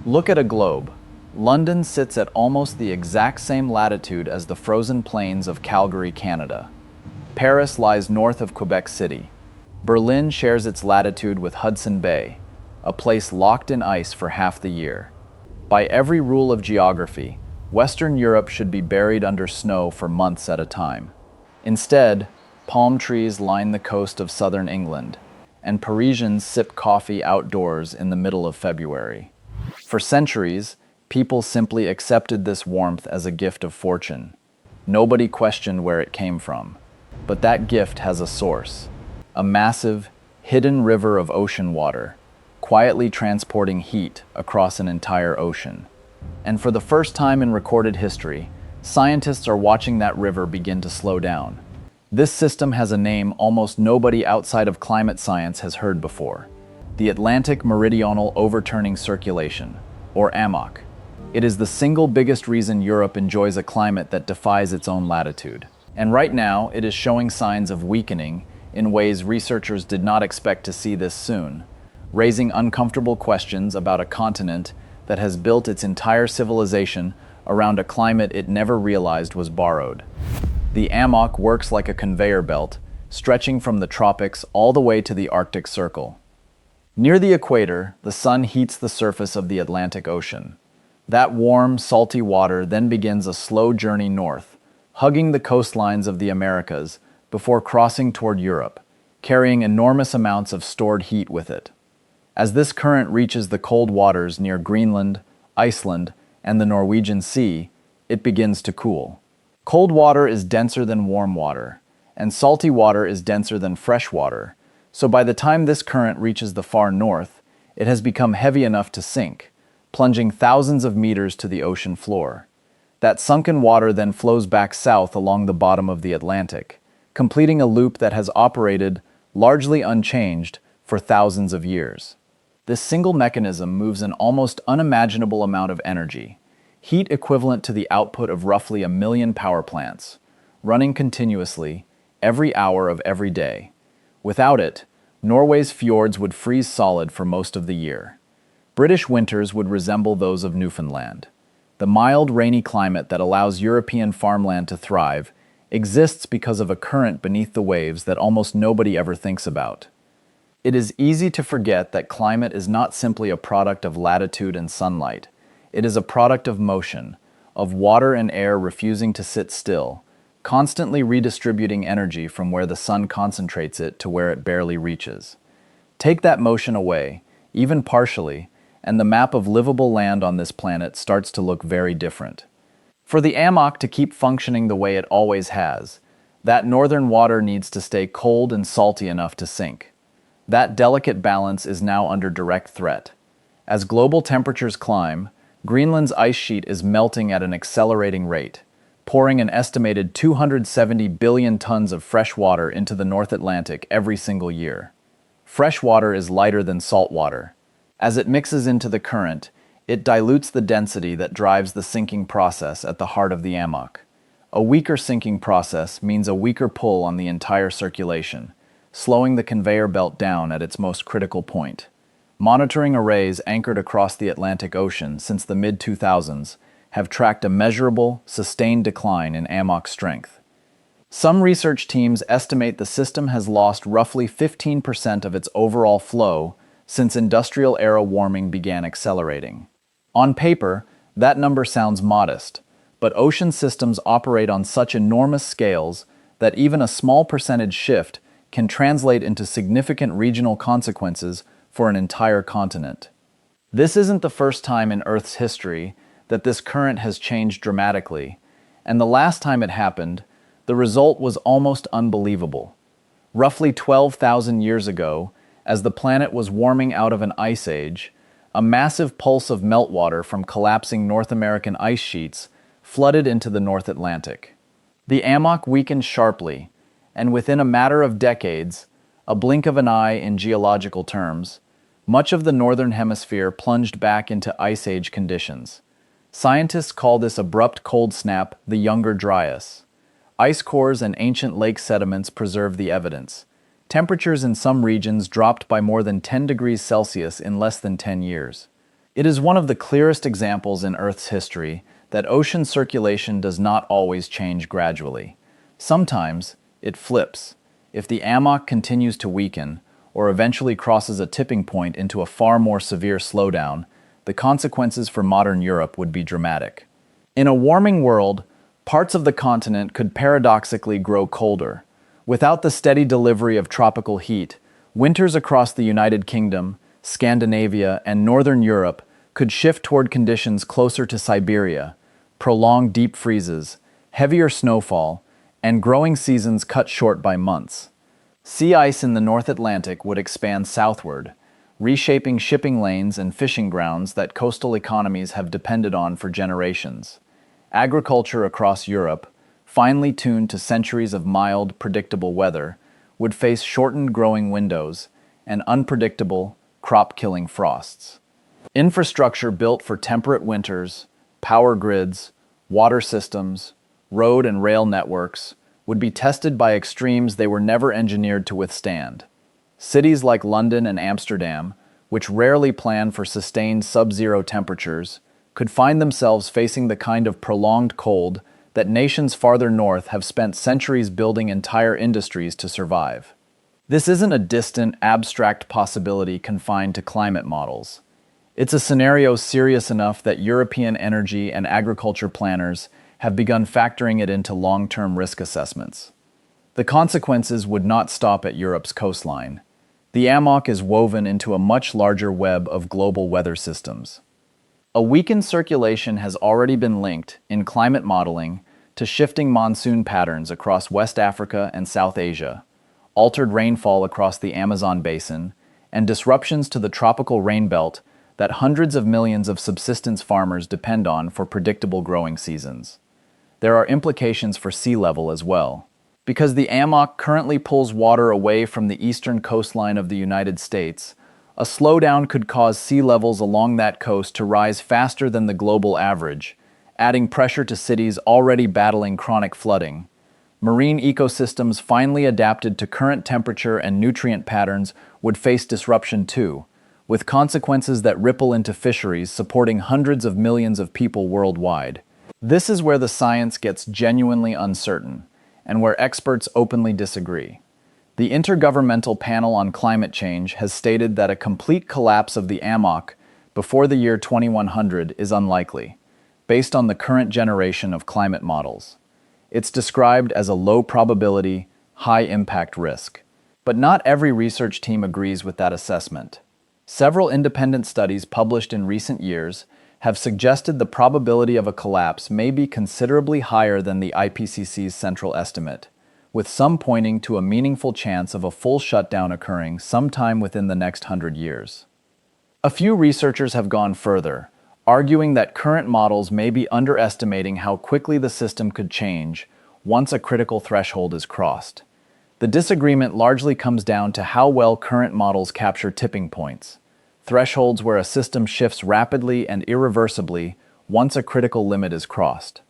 Look at a globe. London sits at almost the exact same latitude as the frozen plains of Calgary, Canada. Paris lies north of Quebec City. Berlin shares its latitude with Hudson Bay, a place locked in ice for half the year. By every rule of geography, Western Europe should be buried under snow for months at a time. Instead, palm trees line the coast of southern England, and Parisians sip coffee outdoors in the middle of February. For centuries, people simply accepted this warmth as a gift of fortune. Nobody questioned where it came from. But that gift has a source, a massive, hidden river of ocean water, quietly transporting heat across an entire ocean. And for the first time in recorded history, scientists are watching that river begin to slow down. This system has a name almost nobody outside of climate science has heard before: the Atlantic Meridional Overturning Circulation, or AMOC. It is the single biggest reason Europe enjoys a climate that defies its own latitude. And right now, it is showing signs of weakening in ways researchers did not expect to see this soon, raising uncomfortable questions about a continent that has built its entire civilization around a climate it never realized was borrowed. The AMOC works like a conveyor belt, stretching from the tropics all the way to the Arctic Circle. Near the equator, the sun heats the surface of the Atlantic Ocean. That warm, salty water then begins a slow journey north, hugging the coastlines of the Americas before crossing toward Europe, carrying enormous amounts of stored heat with it. As this current reaches the cold waters near Greenland, Iceland, and the Norwegian Sea, it begins to cool. Cold water is denser than warm water, and salty water is denser than fresh water, so by the time this current reaches the far north, it has become heavy enough to sink, plunging thousands of meters to the ocean floor. That sunken water then flows back south along the bottom of the Atlantic, completing a loop that has operated, largely unchanged, for thousands of years. This single mechanism moves an almost unimaginable amount of energy, heat equivalent to the output of roughly 1 million power plants, running continuously, every hour of every day. Without it, Norway's fjords would freeze solid for most of the year. British winters would resemble those of Newfoundland. The mild, rainy climate that allows European farmland to thrive exists because of a current beneath the waves that almost nobody ever thinks about. It is easy to forget that climate is not simply a product of latitude and sunlight. It is a product of motion, of water and air refusing to sit still, constantly redistributing energy from where the sun concentrates it to where it barely reaches. Take that motion away, even partially, and the map of livable land on this planet starts to look very different. For the AMOC to keep functioning the way it always has, that northern water needs to stay cold and salty enough to sink. That delicate balance is now under direct threat. As global temperatures climb, Greenland's ice sheet is melting at an accelerating rate, pouring an estimated 270 billion tons of fresh water into the North Atlantic every single year. Fresh water is lighter than salt water. As it mixes into the current, it dilutes the density that drives the sinking process at the heart of the AMOC. A weaker sinking process means a weaker pull on the entire circulation, slowing the conveyor belt down at its most critical point. Monitoring arrays anchored across the Atlantic Ocean since the mid-2000s have tracked a measurable, sustained decline in AMOC strength. Some research teams estimate the system has lost roughly 15% of its overall flow since industrial-era warming began accelerating. On paper, that number sounds modest, but ocean systems operate on such enormous scales that even a small percentage shift can translate into significant regional consequences for an entire continent. This isn't the first time in Earth's history that this current has changed dramatically, and the last time it happened, the result was almost unbelievable. Roughly 12,000 years ago, as the planet was warming out of an ice age, a massive pulse of meltwater from collapsing North American ice sheets flooded into the North Atlantic. The AMOC weakened sharply, and within a matter of decades, a blink of an eye in geological terms, much of the northern hemisphere plunged back into ice age conditions. Scientists call this abrupt cold snap the Younger Dryas. Ice cores and ancient lake sediments preserve the evidence. Temperatures in some regions dropped by more than 10 degrees Celsius in less than 10 years. It is one of the clearest examples in Earth's history that ocean circulation does not always change gradually. Sometimes it flips. If the AMOC continues to weaken, or eventually crosses a tipping point into a far more severe slowdown, the consequences for modern Europe would be dramatic. In a warming world, parts of the continent could paradoxically grow colder. Without the steady delivery of tropical heat, winters across the United Kingdom, Scandinavia, and Northern Europe could shift toward conditions closer to Siberia, prolonged deep freezes, heavier snowfall, and growing seasons cut short by months. Sea ice in the North Atlantic would expand southward, reshaping shipping lanes and fishing grounds that coastal economies have depended on for generations. Agriculture across Europe, finely tuned to centuries of mild, predictable weather, would face shortened growing windows and unpredictable, crop-killing frosts. Infrastructure built for temperate winters, power grids, water systems, road and rail networks would be tested by extremes they were never engineered to withstand. Cities like London and Amsterdam, which rarely plan for sustained sub-zero temperatures, could find themselves facing the kind of prolonged cold that nations farther north have spent centuries building entire industries to survive. This isn't a distant, abstract possibility confined to climate models. It's a scenario serious enough that European energy and agriculture planners have begun factoring it into long-term risk assessments. The consequences would not stop at Europe's coastline. The AMOC is woven into a much larger web of global weather systems. A weakened circulation has already been linked, in climate modeling, to shifting monsoon patterns across West Africa and South Asia, altered rainfall across the Amazon basin, and disruptions to the tropical rain belt that hundreds of millions of subsistence farmers depend on for predictable growing seasons. There are implications for sea level as well. Because the AMOC currently pulls water away from the eastern coastline of the United States, a slowdown could cause sea levels along that coast to rise faster than the global average, adding pressure to cities already battling chronic flooding. Marine ecosystems finely adapted to current temperature and nutrient patterns would face disruption too, with consequences that ripple into fisheries supporting hundreds of millions of people worldwide. This is where the science gets genuinely uncertain, and where experts openly disagree. The Intergovernmental Panel on Climate Change has stated that a complete collapse of the AMOC before the year 2100 is unlikely, based on the current generation of climate models. It's described as a low-probability, high-impact risk. But not every research team agrees with that assessment. Several independent studies published in recent years have suggested the probability of a collapse may be considerably higher than the IPCC's central estimate, with some pointing to a meaningful chance of a full shutdown occurring sometime within the next 100 years. A few researchers have gone further, arguing that current models may be underestimating how quickly the system could change once a critical threshold is crossed. The disagreement largely comes down to how well current models capture tipping points, thresholds where a system shifts rapidly and irreversibly once a critical limit is crossed.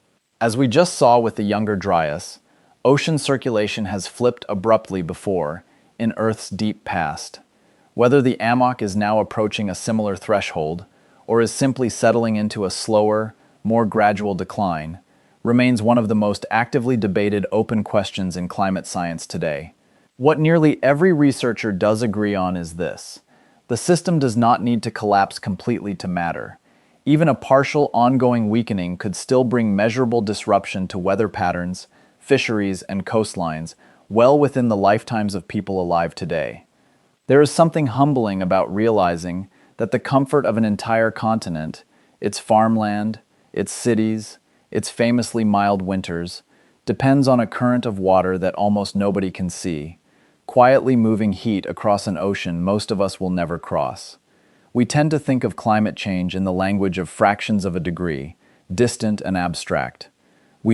As we just saw with the younger Dryas, ocean circulation has flipped abruptly before, in Earth's deep past. Whether the AMOC is now approaching a similar threshold, or is simply settling into a slower, more gradual decline, remains one of the most actively debated open questions in climate science today. What nearly every researcher does agree on is this: the system does not need to collapse completely to matter. Even a partial ongoing weakening could still bring measurable disruption to weather patterns, fisheries, and coastlines well within the lifetimes of people alive today. There is something humbling about realizing that the comfort of an entire continent, its farmland, its cities, its famously mild winters, depends on a current of water that almost nobody can see, quietly moving heat across an ocean most of us will never cross. We tend to think of climate change in the language of fractions of a degree, distant and abstract.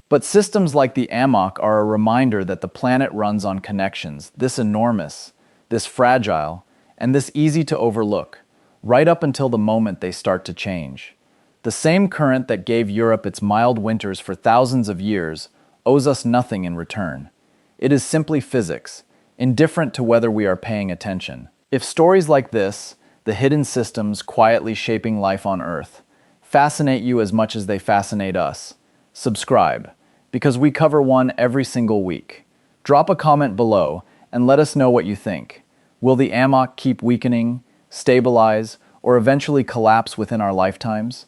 But systems like the AMOC are a reminder that the planet runs on connections, this enormous, this fragile, and this easy to overlook, right up until the moment they start to change. The same current that gave Europe its mild winters for thousands of years owes us nothing in return. It is simply physics, indifferent to whether we are paying attention. If stories like this, the hidden systems quietly shaping life on Earth, fascinate you as much as they fascinate us. Subscribe, because we cover one every single week. Drop a comment below and let us know what you think. Will the AMOC keep weakening, stabilize, or eventually collapse within our lifetimes?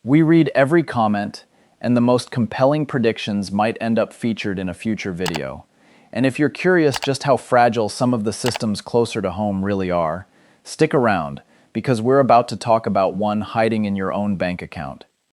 We read every comment, and the most compelling predictions might end up featured in a future video. And if you're curious just how fragile some of the systems closer to home really are, stick around, because we're about to talk about one hiding in your own bank account.